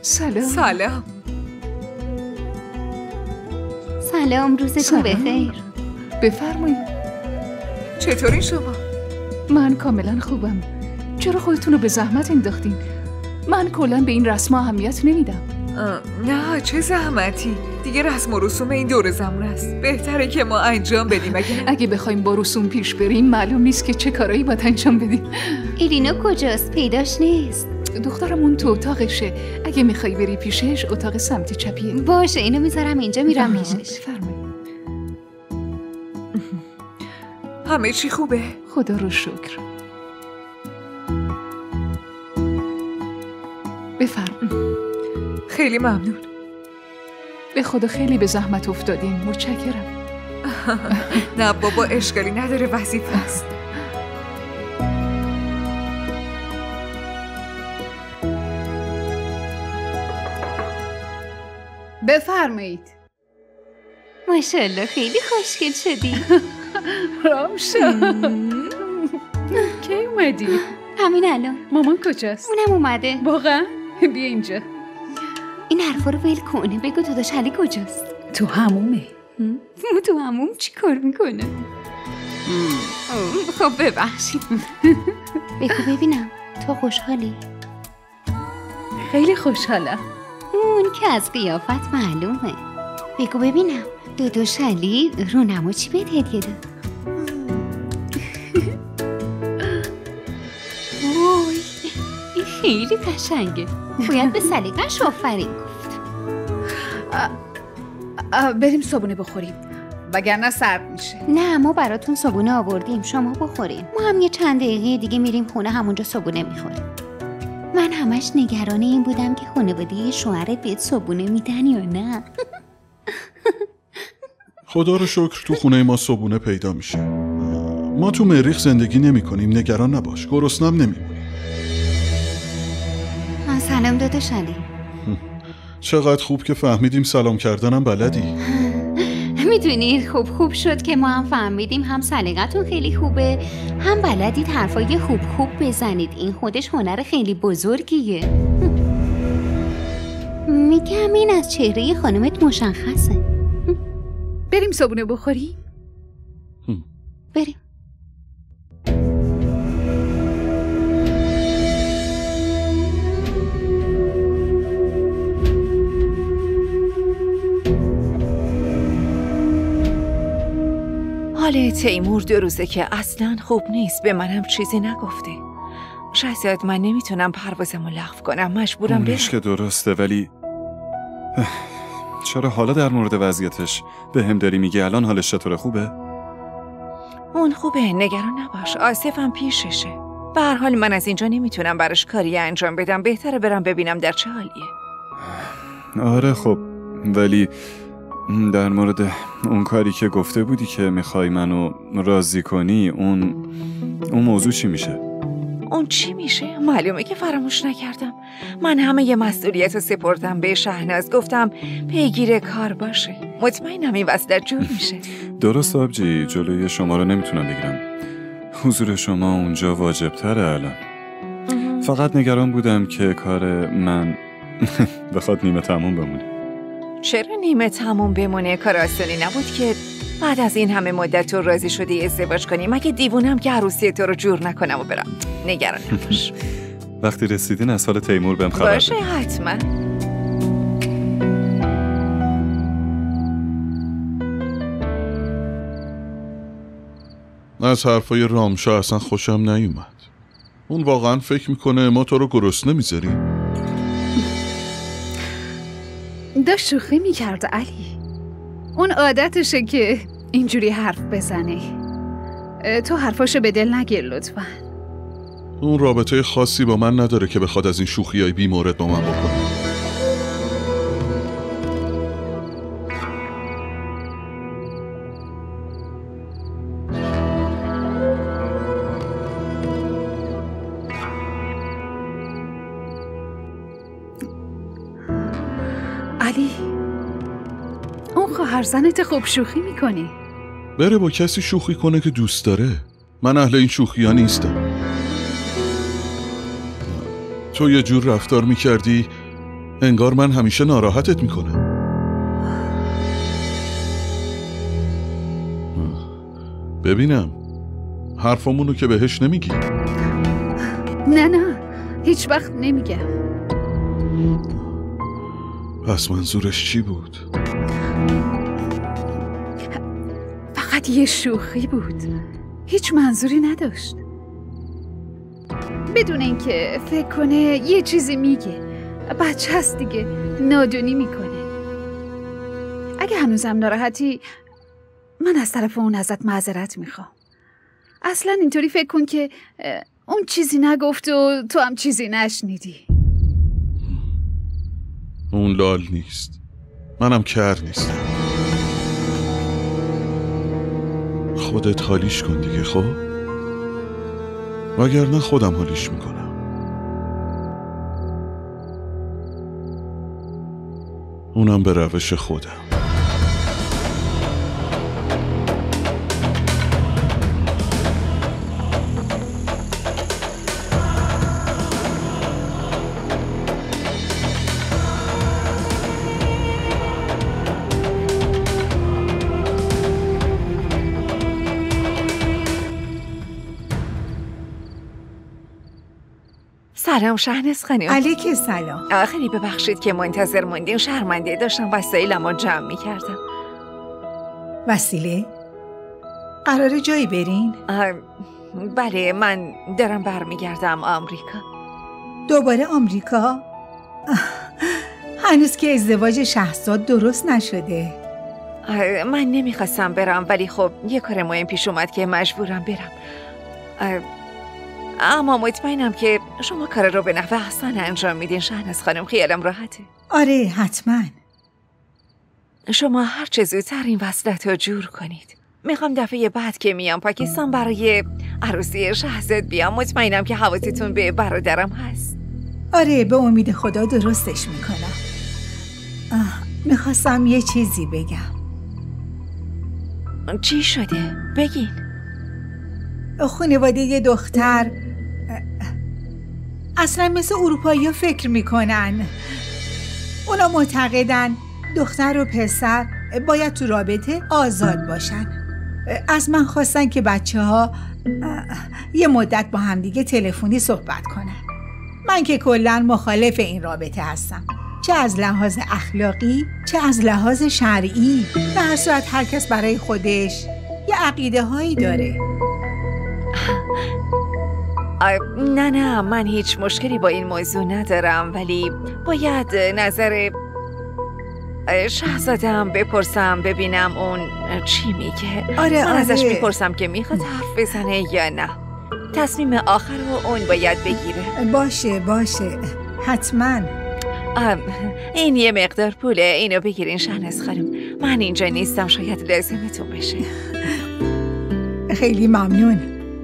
سلام. سلام. سلام، روزتون بخیر. بفرمایید. چطورین شما؟ من کاملا خوبم. چرا خودتون رو به زحمت انداختین؟ من کلا به این رسم اهمیت نمیدم. نه چه زحمتی، دیگه رسم و رسوم این دور زمان است، بهتره که ما انجام بدیم. اگه بخوایم با رسوم پیش بریم معلوم نیست که چه کارایی باید انجام بدیم. ایرینا کجاست؟ پیداش نیست. دخترم اون تو اتاقشه، اگه میخوای بری پیشش اتاق سمت چپیه. باشه اینو میذارم اینجا، میرم پیشش. بفرمایید. همه چی خوبه؟ خدا رو شکر. بفرمایید. خیلی ممنون. به خدا خیلی به زحمت افتادین، متشکرم. نه بابا اشکالی نداره، وظیفه است. بفرمایید. ماشاءالله خیلی خوشگل شدی. رامشا کی اومدی؟ همین الان. مامان کجاست؟ اونم اومده. واقعا؟ بیا اینجا. این حرفا رو ول کنه، بگو داداش علی کجاست؟ تو همومه. تو هموم چی کار میکنه؟ خب ببخشید. بگو ببینم تو خوشحالی؟ خیلی خوشحالم. اون که از قیافت معلومه. بگو ببینم داداش علی رونما چی بهت هدیه داد؟ وای این خیلی قشنگه، باید به سلیقه‌اش آفرین گفت. بریم صبحونه بخوریم وگرنه سرد میشه. نه ما براتون صبحونه آوردیم، شما بخورین. ما هم یه چند دقیقه دیگه میریم خونه، همونجا صبحونه میخوریم. من همش نگران این بودم که خانواده شوهرت بهت صبحونه میدن یا نه. خدا رو شکر تو خونه ما صبحونه پیدا میشه. ما تو مریخ زندگی نمی کنیم، نگران نباش، گرسنه‌ام نمیمونیم. سلام داداش علی. چقدر خوب که فهمیدیم سلام کردنم بلدی. میدونید خوب شد که ما هم فهمیدیم، هم سلیقتون خیلی خوبه، هم بلدید حرفای خوب بزنید. این خودش هنر خیلی بزرگیه. میگم این از چهره خانمت مشخصه. بریم صبحونه بخوریم؟ بریم. حال تیمور 2 روزه که اصلاً خوب نیست، به منم چیزی نگفته. شاید من نمیتونم پروازمو لغو کنم، مجبورم برم. که درسته، ولی چرا حالا در مورد وضعیتش به هم داری میگی؟ الان حالش چطوره؟ خوبه؟ اون خوبه، نگران نباش، آصفم پیششه. به هر حال من از اینجا نمیتونم براش کاری انجام بدم، بهتره برم ببینم در چه حالیه. آره خب، ولی در مورد اون کاری که گفته بودی که میخوای منو راضی کنی، اون موضوع چی میشه؟ اون چی میشه؟ معلومه که فراموش نکردم. من همه ی مسئولیت رو سپردم به شهناز، گفتم پیگیر کار باشه. مطمئنم این وصلت جور میشه. درست آبجی، جلوی شما رو نمیتونم بگیرم، حضور شما اونجا واجب تره الان. فقط نگران بودم که کار من بخواد نیمه تموم بمونه. چرا نیمه تموم بمونه؟ کار آسانی نبود که بعد از این همه مدت تو راضی شدی ازدواج کنی. مگه دیوونم که عروسی تو رو جور نکنم و برم؟ نگران نباش. وقتی رسیدین از حال تیمور بهم خبر باشه بدین. حتما. از حرفای رامشا اصلا خوشم نیومد. اون واقعا فکر میکنه ما تو رو گرسنه میذاریم. داشت شوخی میکرد علی. اون عادتشه که اینجوری حرف بزنه. تو حرفاشو به دل نگیر لطفا. اون رابطه خاصی با من نداره که بخواد از این شوخیای بی مورد با من بکنه. علی، اون خواهر زنت خوب شوخی میکنی. بره با کسی شوخی کنه که دوست داره. من اهل این شوخی ها نیستم. تو یه جور رفتار میکردی انگار من همیشه ناراحتت میکنم. ببینم حرفمونو که بهش نمیگی؟ نه هیچ وقت نمیگم. پس منظورش چی بود؟ فقط یه شوخی بود، هیچ منظوری نداشت. بدون اینکه فکر کنه یه چیزی میگه. بچه هست دیگه، نادونی میکنه. اگه هنوزم ناراحتی من از طرف اون ازت معذرت میخوام. اصلا اینطوری فکر کن که اون چیزی نگفت و تو هم چیزی نشنیدی. اون لال نیست، منم کر نیستم. خودت حالیش کن دیگه خب، وگرنه خودم حالیش میکنم. اونم به روش خودم. سلام شهناز خانم. علیک سلام. خیلی ببخشید که منتظر موندیم، شرمنده، داشتم وسایلمو جمع میکردم. وسیله؟ قراره جایی برین؟ بله، من دارم برمیگردم آمریکا. دوباره آمریکا؟ هنوز که ازدواج شهرزاد درست نشده. من نمیخواستم برم، ولی خب یه کار مهم پیش اومد که مجبورم برم. اما مطمئنم که شما کار رو به نحو احسن انجام میدین شهناز خانم، خیالم راحته. آره حتما. شما هر چه زودتر این وصلت رو جور کنید. میخوام دفعه بعد که میام پاکستان برای عروسی شهزاد بیام. مطمئنم که حواستون به برادرم هست. آره به امید خدا درستش میکنم. میخواستم یه چیزی بگم. چی شده؟ بگین. خانواده یه دختر اصلا مثل اروپایی ها فکر میکنن. اونا معتقدن دختر و پسر باید تو رابطه آزاد باشن. از من خواستن که بچه ها یه مدت با همدیگه تلفنی صحبت کنن. من که کلاً مخالف این رابطه هستم، چه از لحاظ اخلاقی چه از لحاظ شرعی. به هر صورت هر کس برای خودش یه عقیده هایی داره. نه من هیچ مشکلی با این موضوع ندارم، ولی باید نظر شهزادم بپرسم ببینم اون چی میگه. آره من ازش میپرسم که میخواد حرف بزنه یا نه. تصمیم آخر رو اون باید بگیره. باشه حتما. این یه مقدار پوله، اینو بگیرین شهناز خانم. من اینجا نیستم، شاید لازمتون بشه. خیلی ممنون،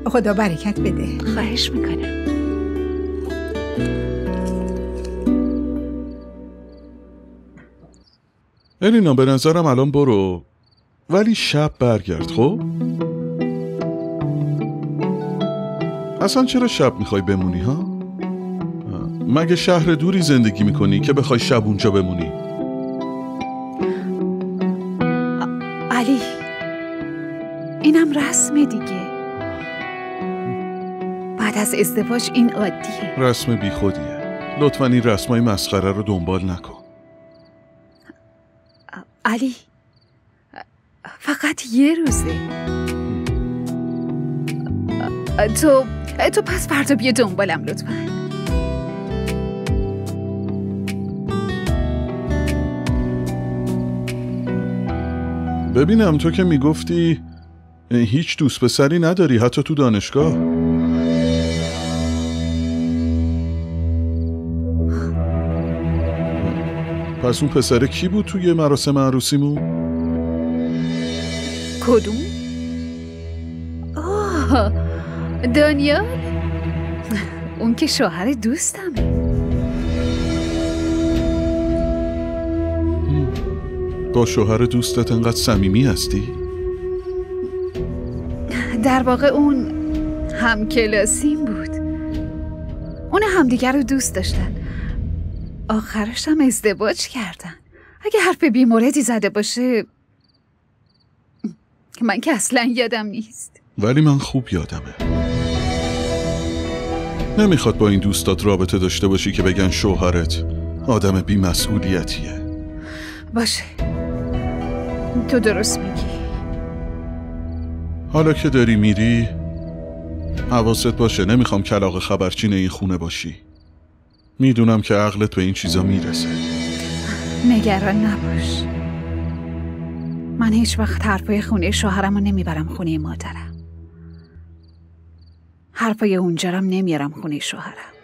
خدا برکت بده. خواهش میکنم. الینا به نظرم الان برو، ولی شب برگرد خب؟ اصلا چرا شب میخوای بمونی ها؟ مگه شهر دوری زندگی میکنی که بخوای شب اونجا بمونی؟ علی اینم رسمه دیگه. بعد از ازدواج این عادیه. رسم بی خودیه. لطفاً این رسمای مسخره رو دنبال نکن. علی فقط یه روزه. تو پس فردا بیا دنبالم لطفاً. ببینم تو که میگفتی هیچ دوست پسری نداری حتی تو دانشگاه. پس اون پسره کی بود توی مراسم عروسیمون؟ کدوم؟ دانیال؟ اون که شوهر دوستمه. با شوهر دوستت انقدر صمیمی هستی؟ در واقع اون همکلاسیم بود. اون همدیگر رو دوست داشتن. آخرش هم ازدواج کردن. اگه حرف بی‌موردی زده باشه که من که اصلا یادم نیست. ولی من خوب یادمه. نمیخواد با این دوستات رابطه داشته باشی که بگن شوهرت آدم بی‌مسئولیتیه. باشه، تو درست میگی. حالا که داری میری حواست باشه، نمیخوام کلاغ خبرچین این خونه باشی. میدونم که عقلت به این چیزا میرسه. نگران نباش، من هیچ وقت حرفای خونه شوهرمو نمیبرم خونه مادرم، حرفای اونجا رم نمیارم خونه شوهرم.